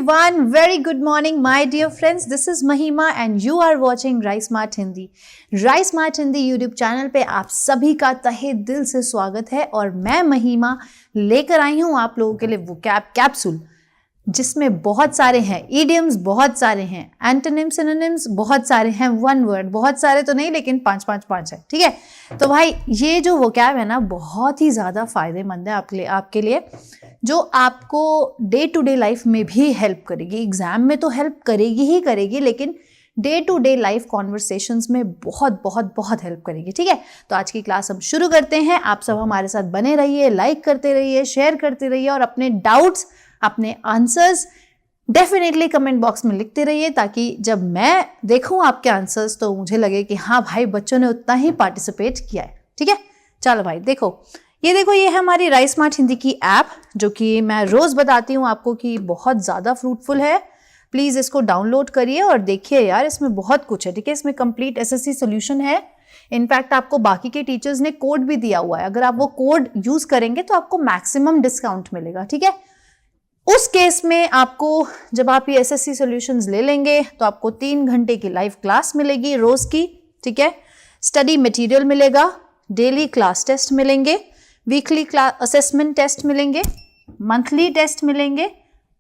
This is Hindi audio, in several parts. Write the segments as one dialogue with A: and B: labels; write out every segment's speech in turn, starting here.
A: everyone, very good morning my dear friends. This is Mahima and you are watching Rise Smart Hindi. Rise Smart Hindi YouTube channel पे आप सभी का तहे दिल से स्वागत है और मैं महिमा लेकर आई हूँ आप लोगों के लिए वोकैब कैप्सूल जिसमें बहुत सारे हैं इडियम्स, बहुत सारे हैं एंटोनिम्स, सिनोनिम्स, बहुत सारे हैं वन वर्ड, बहुत सारे तो नहीं लेकिन पांच है, ठीक है। तो भाई ये जो वोकैब है ना बहुत ही ज़्यादा फायदेमंद है आपके लिए जो आपको डे टू डे लाइफ में भी हेल्प करेगी। एग्जाम में तो हेल्प करेगी ही करेगी लेकिन day to day life conversations में बहुत हेल्प करेगी, ठीक है। तो आज की क्लास हम शुरू करते हैं। आप सब हमारे साथ बने रहिए, लाइक करते रहिए, शेयर करते रहिए और अपने डाउट्स, अपने आंसर्स डेफिनेटली कमेंट बॉक्स में लिखते रहिए ताकि जब मैं देखूं आपके आंसर्स तो मुझे लगे कि हाँ भाई बच्चों ने उतना ही पार्टिसिपेट किया है, ठीक है। चलो भाई देखो ये है हमारी राइस स्मार्ट हिंदी की ऐप जो कि मैं रोज़ बताती हूँ आपको कि बहुत ज़्यादा फ्रूटफुल है। प्लीज़ इसको डाउनलोड करिए और देखिए यार इसमें बहुत कुछ है, ठीक है। इसमें कंप्लीट एसएससी सोल्यूशन है। इनफैक्ट आपको बाकी के टीचर्स ने कोड भी दिया हुआ है, अगर आप वो कोड यूज़ करेंगे तो आपको मैक्सिमम डिस्काउंट मिलेगा, ठीक है। उस केस में आपको जब आप ये एसएससी सॉल्यूशंस ले लेंगे तो आपको 3 घंटे की लाइव क्लास मिलेगी रोज की, ठीक है। स्टडी मटेरियल मिलेगा, डेली क्लास टेस्ट मिलेंगे, वीकली क्लास असेसमेंट टेस्ट मिलेंगे, मंथली टेस्ट मिलेंगे,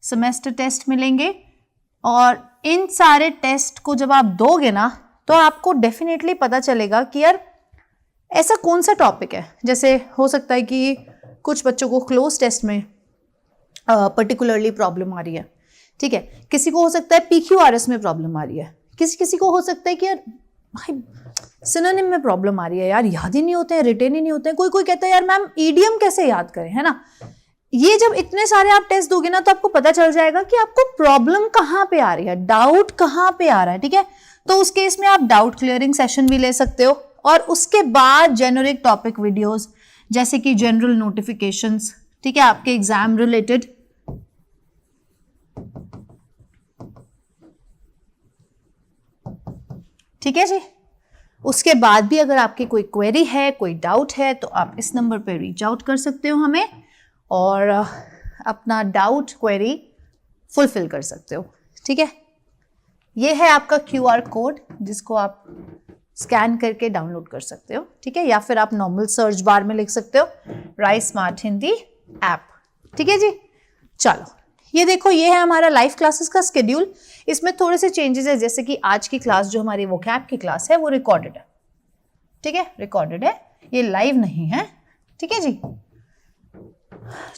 A: सेमेस्टर टेस्ट मिलेंगे और इन सारे टेस्ट को जब आप दोगे ना तो आपको डेफिनेटली पता चलेगा कि यार ऐसा कौन सा टॉपिक है। जैसे हो सकता है कि कुछ बच्चों को क्लोज टेस्ट में पर्टिकुलरली प्रॉब्लम आ रही है, ठीक है। किसी को हो सकता है PQRS में प्रॉब्लम आ रही है, किसी को हो सकता है कि यार भाई सिनोनिम में प्रॉब्लम आ रही है, यार याद ही नहीं होते हैं, रिटेन ही नहीं होते हैं। कोई कहता है यार मैम ईडियम कैसे याद करें, है ना। ये जब इतने सारे आप टेस्ट दोगे ना तो आपको पता चल जाएगा कि आपको प्रॉब्लम कहाँ पे आ रही है, डाउट कहाँ पे आ रहा है, ठीक है। तो उस केस में आप डाउट क्लियरिंग सेशन भी ले सकते हो और उसके बाद जेनरिक टॉपिक वीडियोस जैसे कि जनरल नोटिफिकेशंस, ठीक है, आपके एग्जाम रिलेटेड, ठीक है जी। उसके बाद भी अगर आपकी कोई क्वेरी है, कोई डाउट है तो आप इस नंबर पे रीच आउट कर सकते हो हमें और अपना डाउट क्वेरी फुलफिल कर सकते हो, ठीक है। ये है आपका QR कोड जिसको आप स्कैन करके डाउनलोड कर सकते हो, ठीक है। या फिर आप नॉर्मल सर्च बार में लिख सकते हो राइस स्मार्ट हिंदी ऐप, ठीक है जी। चलो ये देखो ये है हमारा लाइव क्लासेस का शेड्यूल। इसमें थोड़े से चेंजेस है, जैसे कि आज की क्लास जो हमारी वोकैब की क्लास है वो रिकॉर्डेड है, ठीक है, रिकॉर्डेड है, ये लाइव नहीं है, ठीक है जी।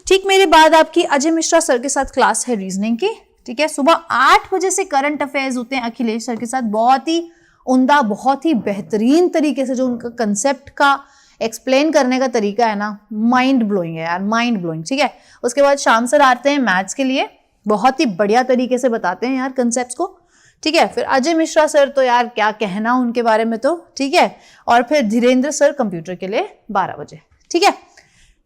A: ठीक मेरे बाद आपकी अजय मिश्रा सर के साथ क्लास है रीजनिंग की, ठीक है। सुबह 8 बजे से करंट अफेयर्स होते हैं अखिलेश सर के साथ, बहुत ही उम्दा, बहुत ही बेहतरीन तरीके से जो उनका कंसेप्ट का एक्सप्लेन करने का तरीका है ना, माइंड ब्लोइंग है यार, माइंड ब्लोइंग, ठीक है। उसके बाद शाम सर आते हैं मैथ्स के लिए, बहुत ही बढ़िया तरीके से बताते हैं यार कंसेप्ट्स को, ठीक है। फिर अजय मिश्रा सर तो यार क्या कहना उनके बारे में तो, ठीक है। और फिर धीरेन्द्र सर कंप्यूटर के लिए 12 बजे, ठीक है।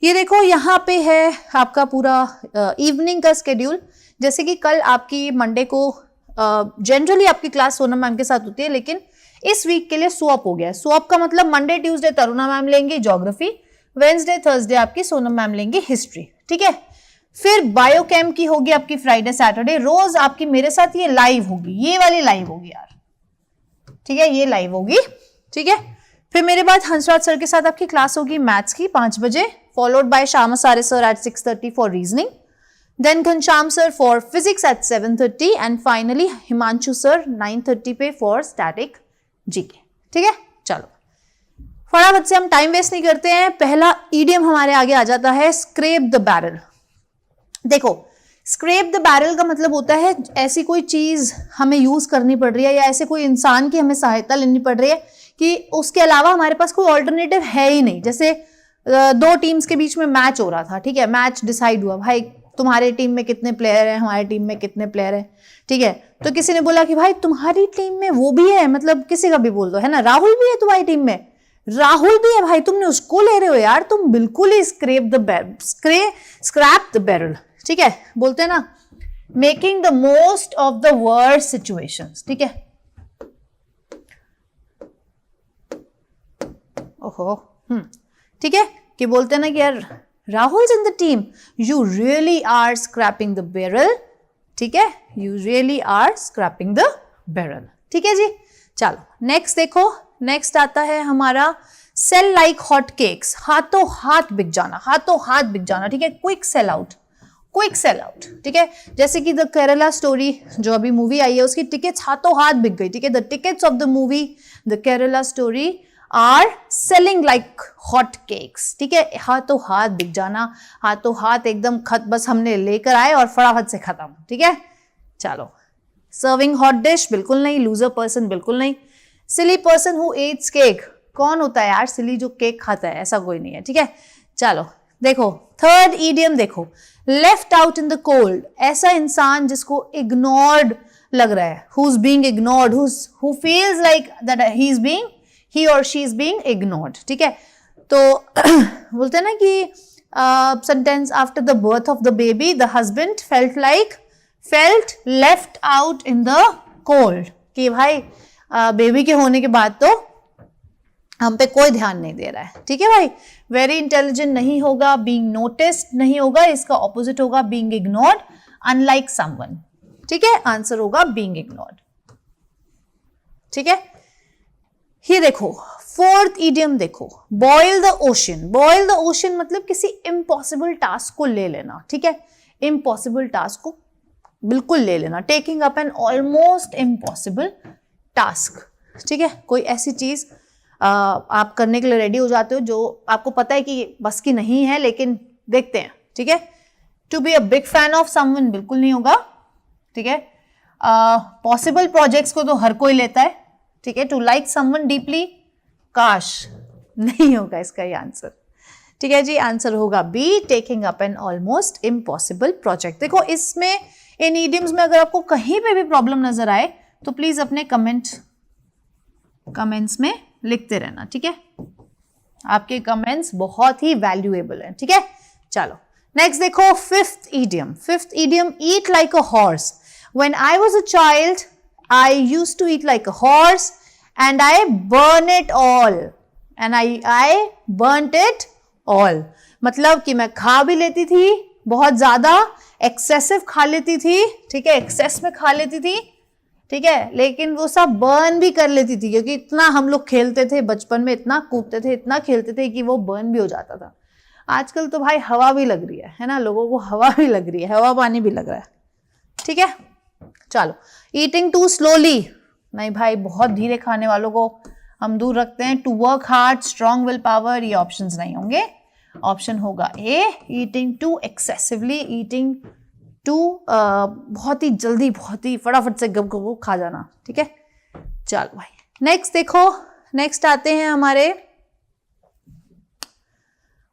A: ये देखो यहाँ पे है आपका पूरा इवनिंग का स्केड्यूल। जैसे कि कल आपकी मंडे को जनरली आपकी क्लास सोनम मैम के साथ होती है लेकिन इस वीक के लिए स्वॉप हो गया है। स्वॉप का मतलब मंडे ट्यूसडे तरुणा मैम लेंगी ज्योग्राफी, वेंसडे थर्सडे आपकी सोनम मैम लेंगी हिस्ट्री, ठीक है। फिर बायोकेम की होगी आपकी फ्राइडे सैटरडे, रोज आपकी मेरे साथ ये लाइव होगी, ये वाली लाइव होगी यार, ठीक है, ये लाइव होगी, ठीक है। फिर मेरे बाद हंसराज सर के साथ आपकी क्लास होगी मैथ्स की 5 बजे, followed by Shyama Sare sir at 6:30 for reasoning, then Ghanshyam sir for physics at 7:30 and finally Himanshu sir 9:30 पे फॉर स्टैटिक जीके, ठीक है। चलो फटाफट से हम टाइम वेस्ट नहीं करते हैं, पहला ईडियम हमारे आगे आ जाता है स्क्रैप द बैरल। देखो स्क्रैप द बैरल का मतलब होता है ऐसी कोई चीज हमें यूज करनी पड़ रही है या ऐसे कोई इंसान की हमें सहायता लेनी पड़ रही है कि उसके अलावा हमारे पास कोई ऑल्टरनेटिव है ही नहीं। जैसे 2 टीम्स के बीच में मैच हो रहा था, ठीक है, मैच डिसाइड हुआ, भाई तुम्हारी टीम में कितने प्लेयर हैं, हमारी टीम में कितने प्लेयर हैं, ठीक है। तो किसी ने बोला कि भाई तुम्हारी टीम में वो भी है, मतलब किसी का भी बोल दो, है ना, राहुल भी है तुम्हारी टीम में, राहुल भी है भाई, तुमने उसको ले रहे हो यार, तुम बिल्कुल ही स्क्रैप द बैरल, ठीक है। बोलते हैं ना making the most of the worst situations, ठीक है। ओहो ठीक है, कि बोलते हैं ना कि यार Rahul in the team, you really are scraping the barrel, ठीक है, you really are scraping the barrel. ठीक है जी, चलो नेक्स्ट देखो, नेक्स्ट आता है हमारा सेल लाइक हॉट केक्स, हाथों हाथ बिक जाना, हाथों हाथ बिक जाना। ठीक है, quick sell out, quick sell out. ठीक है, जैसे कि द केरला स्टोरी जो अभी मूवी आई है उसकी टिकट्स हाथों हाथ बिक गई। ठीक है, the tickets of the movie the Kerala story are selling like hot cakes. ठीक है, हाथों हाथ बिक जाना, हाथों हाथ एकदम खत, बस हमने लेकर आए और फटाफट से खत्म। ठीक है, चलो सर्विंग हॉट डिश बिल्कुल नहीं, लूजर पर्सन बिल्कुल नहीं, सिली पर्सन हु एट्स केक, कौन होता है यार सिली जो केक खाता है, ऐसा कोई नहीं है। ठीक है, चलो देखो थर्ड ईडियम देखो, left out in the cold, ऐसा इंसान जिसको इग्नोर्ड लग रहा है, who is being ignored, who feels like that he और शी इज बीइंग इग्नोर्ड। ठीक है, तो बोलते हैं ना कि sentence after the birth of the baby the husband felt left out in the cold, कि भाई बेबी के होने के बाद तो हम पे कोई ध्यान नहीं दे रहा है। ठीक है भाई, वेरी इंटेलिजेंट नहीं होगा, बीइंग नोटिस्ड नहीं होगा, इसका ऑपोजिट होगा बीइंग इग्नोर्ड, अनलाइक समवन। ठीक है, आंसर होगा बीइंग इग्नोर्ड। ठीक है, ये देखो फोर्थ इडियम देखो, boil the ocean. Boil the ocean मतलब किसी इम्पॉसिबल टास्क को ले लेना। ठीक है, इम्पॉसिबल टास्क को बिल्कुल ले लेना, taking up an almost impossible task. ठीक है, कोई ऐसी चीज आप करने के लिए रेडी हो जाते हो जो आपको पता है कि बस की नहीं है, लेकिन देखते हैं। ठीक है, to be a big fan of someone बिल्कुल नहीं होगा। ठीक है, पॉसिबल प्रोजेक्ट्स को तो हर कोई लेता है। ठीक है, टू लाइक समवन डीपली, काश, नहीं होगा इसका ये आंसर। ठीक है जी, आंसर होगा B, taking up an almost impossible project. देखो इसमें इन इडियम्स में अगर आपको कहीं पे भी प्रॉब्लम नजर आए तो प्लीज अपने कमेंट्स में लिखते रहना। ठीक है, आपके कमेंट्स बहुत ही वैल्यूएबल हैं। ठीक है, चलो नेक्स्ट देखो fifth idiom. Fifth idiom, eat like a horse. When I was a child I used to eat like a horse and I burn it all, and I burnt it all. मतलब कि मैं खा भी लेती थी, बहुत ज्यादा एक्सेसिव खा लेती थी। ठीक है, एक्सेस में खा लेती थी। ठीक है, लेकिन वो सब बर्न भी कर लेती थी, क्योंकि इतना हम लोग खेलते थे बचपन में, इतना कूदते थे, इतना खेलते थे कि वो बर्न भी हो जाता था। आजकल तो भाई हवा भी लग रही है ना, लोगों को हवा भी लग रही है, हवा पानी भी लग रहा है। ठीक है, चलो ईटिंग टू स्लोली, नहीं भाई, बहुत धीरे खाने वालों को हम दूर रखते हैं। To work hard, strong will power, ये ऑप्शंस नहीं होंगे। ऑप्शन होगा A, eating too excessively, eating too बहुत ही जल्दी, बहुत ही फटाफट से गप गप खा जाना। ठीक है, चलो भाई नेक्स्ट देखो, नेक्स्ट आते हैं हमारे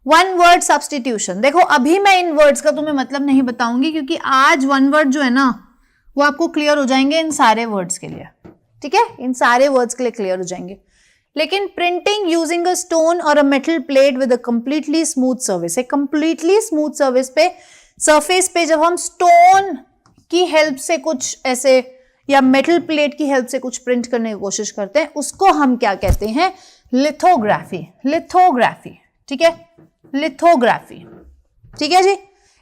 A: वन वर्ड सब्स्टिट्यूशन। देखो अभी मैं इन वर्ड्स का तुम्हें मतलब नहीं बताऊंगी, क्योंकि आज वन वर्ड जो है ना वो आपको क्लियर हो जाएंगे इन सारे वर्ड्स के लिए। ठीक है, इन सारे वर्ड्स के लिए क्लियर हो जाएंगे। लेकिन प्रिंटिंग यूजिंग अ स्टोन और a metal plate with a completely smooth surface, एक कंप्लीटली स्मूथ सरफेस पे जब हम स्टोन की हेल्प से कुछ ऐसे या मेटल प्लेट की हेल्प से कुछ प्रिंट करने की कोशिश करते हैं, उसको हम क्या कहते हैं? लिथोग्राफी। लिथोग्राफी, ठीक है, लिथोग्राफी। ठीक है जी,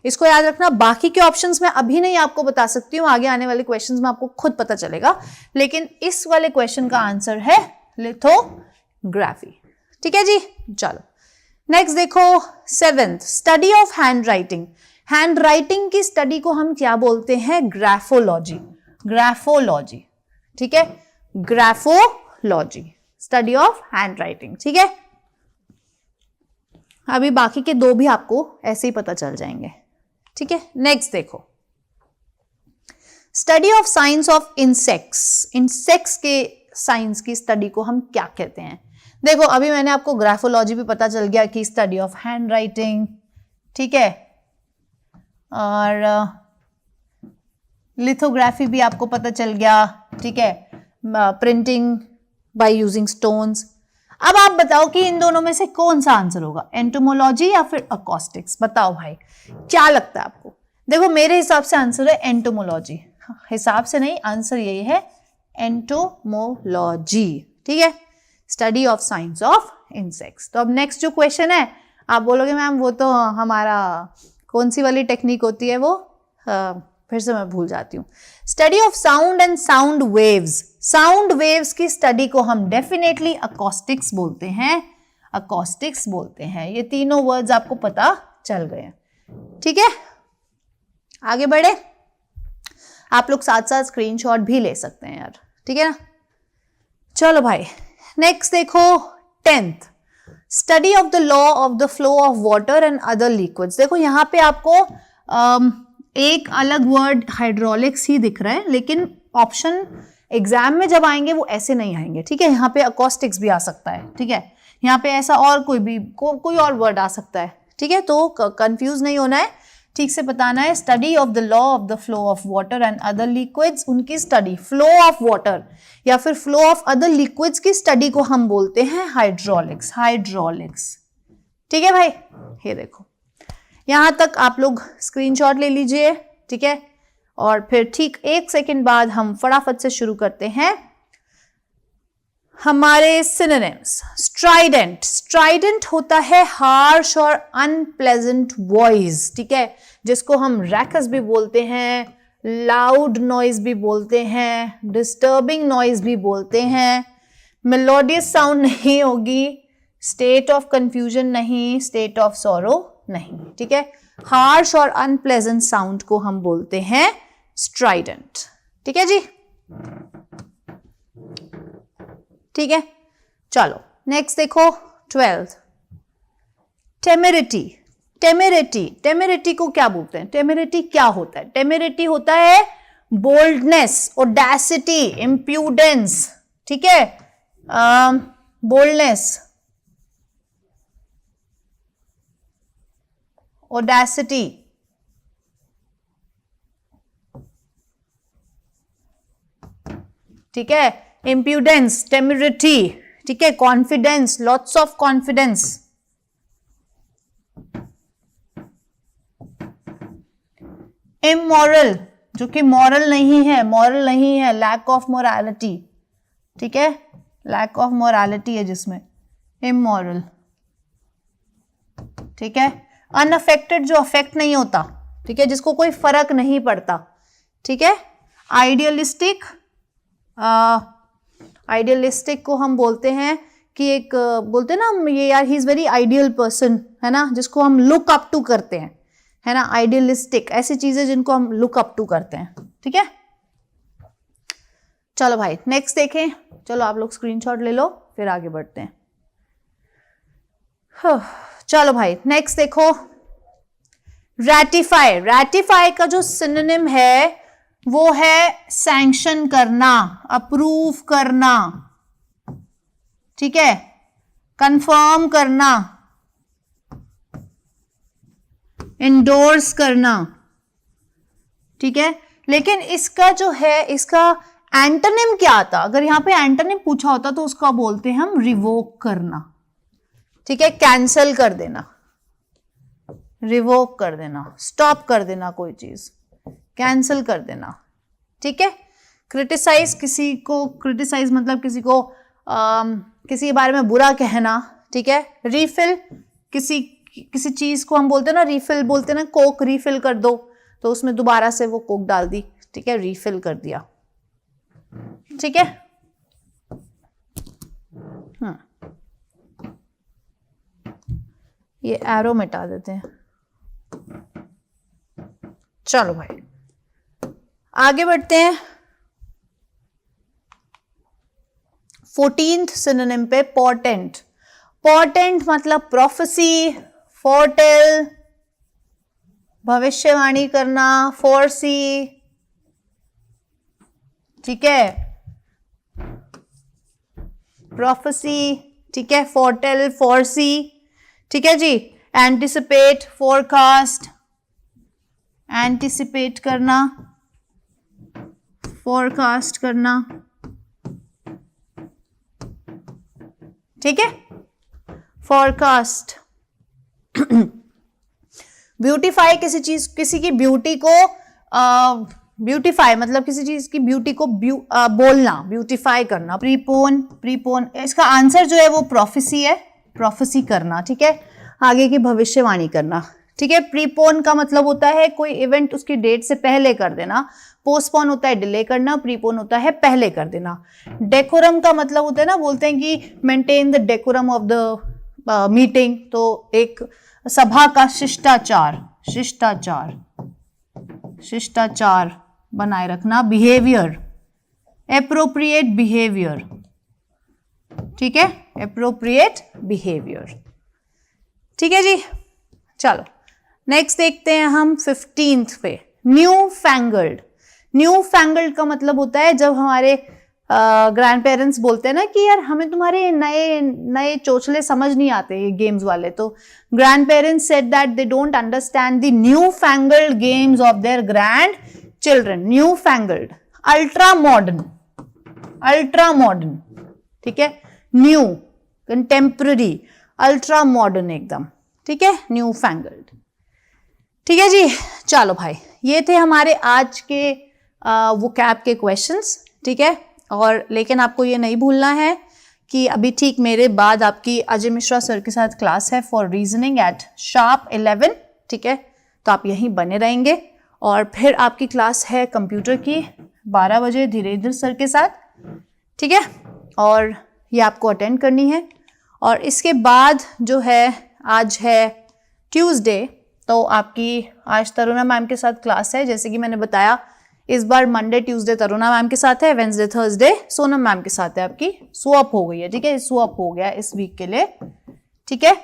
A: इसको याद रखना। बाकी के ऑप्शंस मैं अभी नहीं आपको बता सकती हूँ, आगे आने वाले क्वेश्चंस में आपको खुद पता चलेगा, लेकिन इस वाले क्वेश्चन का आंसर है लिथोग्राफी। ठीक है जी, चलो नेक्स्ट देखो, 7th study of hand writing. Hand writing की स्टडी को हम क्या बोलते हैं? ग्राफोलॉजी। ग्राफोलॉजी, ठीक है, graphology, study of hand writing. ठीक है, अभी बाकी के दो भी आपको ऐसे ही पता चल जाएंगे। ठीक है, नेक्स्ट देखो, study of science of insects. Insects के साइंस की स्टडी को हम क्या कहते हैं? देखो अभी मैंने आपको ग्राफोलॉजी भी पता चल गया कि स्टडी ऑफ हैंड राइटिंग, ठीक है, और लिथोग्राफी भी आपको पता चल गया, ठीक है, प्रिंटिंग बाय यूजिंग स्टोन्स। अब आप बताओ कि इन दोनों में से कौन सा आंसर होगा, एंटोमोलॉजी या फिर अकॉस्टिक्स? बताओ भाई, क्या लगता है आपको? देखो मेरे हिसाब से आंसर है एंटोमोलॉजी, हिसाब से नहीं, आंसर यही है एंटोमोलॉजी। ठीक है, study of science of insects. तो अब नेक्स्ट जो क्वेश्चन है, आप बोलोगे मैम वो तो हमारा कौन सी वाली टेक्निक होती है, वो फिर से मैं भूल जाती हूँ। Study of sound and sound waves, sound waves की स्टडी को हम डेफिनेटली अकॉस्टिक्स बोलते हैं, अकॉस्टिक्स बोलते हैं। ये तीनों वर्ड्स आपको पता चल गए, ठीक है। आगे बढ़े, आप लोग साथ साथ स्क्रीनशॉट भी ले सकते हैं यार, ठीक है ना। चलो भाई नेक्स्ट देखो 10th, study of the law of the flow of water and other liquids. देखो यहाँ पे आपको एक अलग वर्ड हाइड्रोलिक्स ही दिख रहा है, लेकिन ऑप्शन एग्जाम में जब आएंगे वो ऐसे नहीं आएंगे, ठीक है। यहाँ पे अकॉस्टिक्स भी आ सकता है, ठीक है। यहाँ पे ऐसा और कोई भी कोई और वर्ड आ सकता है, ठीक है। तो कंफ्यूज नहीं होना है, ठीक से बताना है। Study of the law of the flow of water and other liquids, उनकी स्टडी, फ्लो ऑफ वाटर या फिर फ्लो ऑफ अदर लिक्विड्स की स्टडी को हम बोलते हैं हाइड्रोलिक्स, हाइड्रोलिक्स, ठीक है भाई। ये देखो यहां तक आप लोग स्क्रीनशॉट ले लीजिए, ठीक है। और फिर ठीक 1 सेकंड बाद हम फटाफट से शुरू करते हैं हमारे सिनोनिम्स। स्ट्राइडेंट, स्ट्राइडेंट होता है हार्श और अनप्लेजेंट वॉइस, ठीक है, जिसको हम रैकस भी बोलते हैं, लाउड नॉइज भी बोलते हैं, डिस्टर्बिंग नॉइज भी बोलते हैं। मेलोडियस साउंड नहीं होगी, स्टेट ऑफ कंफ्यूजन नहीं, स्टेट ऑफ सॉरो नहीं, ठीक है। हार्श और अनप्लेजेंट साउंड को हम बोलते हैं स्ट्राइडेंट, ठीक है जी, ठीक है। चलो नेक्स्ट देखो 12th, टेमेरिटी। टेमेरिटी, टेमेरिटी को क्या बोलते हैं? टेमेरिटी क्या होता है? टेमेरिटी होता है बोल्डनेस, ओडेसिटी, इम्प्यूडेंस, ठीक है। बोल्डनेस, ओडेसिटी, ठीक है। इम्प्यूडेंस, टेमेरिटी, ठीक है। Confidence, lots of confidence. Immoral, जो कि मॉरल नहीं है, मॉरल नहीं है, लैक ऑफ मोरालिटी, ठीक है, लैक ऑफ मोरालिटी है जिसमें, इमोरल, ठीक है। अनअफेक्टेड, जो अफेक्ट नहीं होता, ठीक है, जिसको कोई फर्क नहीं पड़ता, ठीक है। आइडियलिस्टिक, आइडियलिस्टिक को हम बोलते हैं कि एक बोलते हैं ना ये यार he is very ideal person, है ना, जिसको हम लुक अप टू करते हैं, है ना, आइडियलिस्टिक, ऐसी चीजें जिनको हम लुक अप टू करते हैं, ठीक है। चलो भाई नेक्स्ट देखें, चलो आप लोग स्क्रीनशॉट ले लो फिर आगे बढ़ते हैं। चलो भाई नेक्स्ट देखो, रैटिफाई। रैटिफाई का जो सिनोनिम है वो है सैंक्शन करना, अप्रूव करना, ठीक है, कंफर्म करना, इंडोर्स करना, ठीक है। लेकिन इसका जो है, इसका एंटोनिम क्या आता? अगर यहां पे एंटोनिम पूछा होता तो उसका बोलते हैं हम रिवोक करना, ठीक है, कैंसल कर देना, रिवोक कर देना, स्टॉप कर देना कोई चीज, कैंसल कर देना, ठीक है। क्रिटिसाइज, किसी को क्रिटिसाइज मतलब किसी को किसी के बारे में बुरा कहना, ठीक है। रीफिल, किसी चीज को हम बोलते हैं ना रीफिल, बोलते हैं ना कोक रीफिल कर दो, तो उसमें दोबारा से वो कोक डाल दी, ठीक है, रीफिल कर दिया, ठीक है। ये एरो मिटा देते हैं। चलो भाई आगे बढ़ते हैं 14th सिनोनिम पे, पोर्टेंट। पोर्टेंट मतलब प्रोफेसी, फोरटेल, भविष्यवाणी करना, फोरसी, ठीक है, प्रोफेसी, ठीक है, फोरटेल, फोरसी, ठीक है जी। एंटिसिपेट, फोरकास्ट, एंटिसिपेट करना, फोरकास्ट करना, ठीक है, फोरकास्ट। ब्यूटीफाई, किसी चीज, किसी की ब्यूटी को ब्यूटीफाई मतलब किसी चीज की ब्यूटी को बोलना, ब्यूटीफाई करना। प्रीपोन, प्रीपोन, इसका आंसर जो है वो प्रोफेसी है, प्रोफेसी करना, ठीक है, आगे की भविष्यवाणी करना, ठीक है। प्रीपोन का मतलब होता है कोई इवेंट उसकी डेट से पहले कर देना, पोस्टपोन होता है डिले करना, प्रीपोन होता है पहले कर देना। डेकोरम का मतलब होता है ना, बोलते हैं कि maintain the decorum of the meeting, तो एक सभा का शिष्टाचार, शिष्टाचार, शिष्टाचार बनाए रखना। बिहेवियर, एप्रोप्रिएट बिहेवियर, ठीक है, एप्रोप्रिएट बिहेवियर, ठीक है जी। चलो नेक्स्ट देखते हैं हम 15th पे, न्यू फैंगल्ड। न्यू फैंगल्ड का मतलब होता है जब हमारे ग्रैंड पेरेंट्स बोलते हैं ना कि यार हमें तुम्हारे नए नए चोचले समझ नहीं आते ये गेम्स वाले, तो grandparents said that they don't understand the newfangled games of their grandchildren. Newfangled, ultra modern, ultra modern, ठीक है, न्यू, कंटेम्पररी, अल्ट्रा मॉडर्न एकदम, ठीक है, न्यू फैंगल्ड, ठीक है जी। चलो भाई, ये थे हमारे आज के वोकैब के क्वेश्चंस, ठीक है। और लेकिन आपको ये नहीं भूलना है कि अभी ठीक मेरे बाद आपकी अजय मिश्रा सर के साथ क्लास है फॉर रीजनिंग एट शार्प 11, ठीक है, तो आप यहीं बने रहेंगे। और फिर आपकी क्लास है कंप्यूटर की 12 बजे धीरेन्द्र सर के साथ, ठीक है, और ये आपको अटेंड करनी है। और इसके बाद जो है, आज है ट्यूसडे, तो आपकी आज तरुणा मैम के साथ क्लास है। जैसे कि मैंने बताया, इस बार मंडे ट्यूसडे तरुणा मैम के साथ है, वेंसडे थर्सडे सोनम मैम के साथ है। आपकी स्वैप हो गई है, ठीक है, स्वैप हो गया इस वीक के लिए, ठीक है।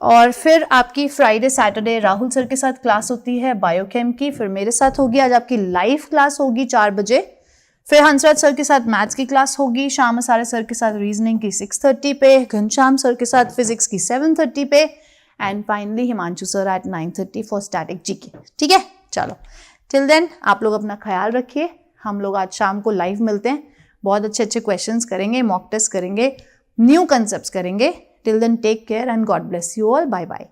A: और फिर आपकी फ्राइडे सैटरडे राहुल सर के साथ क्लास होती है बायोकेम की, फिर मेरे साथ होगी। आज आपकी लाइव क्लास होगी 4 बजे। फिर हंसराज सर के साथ मैथ्स की क्लास होगी, श्याम सारे सर के साथ रीजनिंग की 6:30 पे, घनश्याम सर के साथ फिजिक्स की 7:30 पे, and finally Himanshu sir at 9:30 for static GK, ठीक है। चलो टिल देन आप लोग अपना ख्याल रखिए। हम लोग आज शाम को लाइव मिलते हैं, बहुत अच्छे अच्छे क्वेश्चंस करेंगे, मॉक टेस्ट करेंगे, न्यू कंसेप्ट्स करेंगे। Till then take care and God bless you all, bye bye.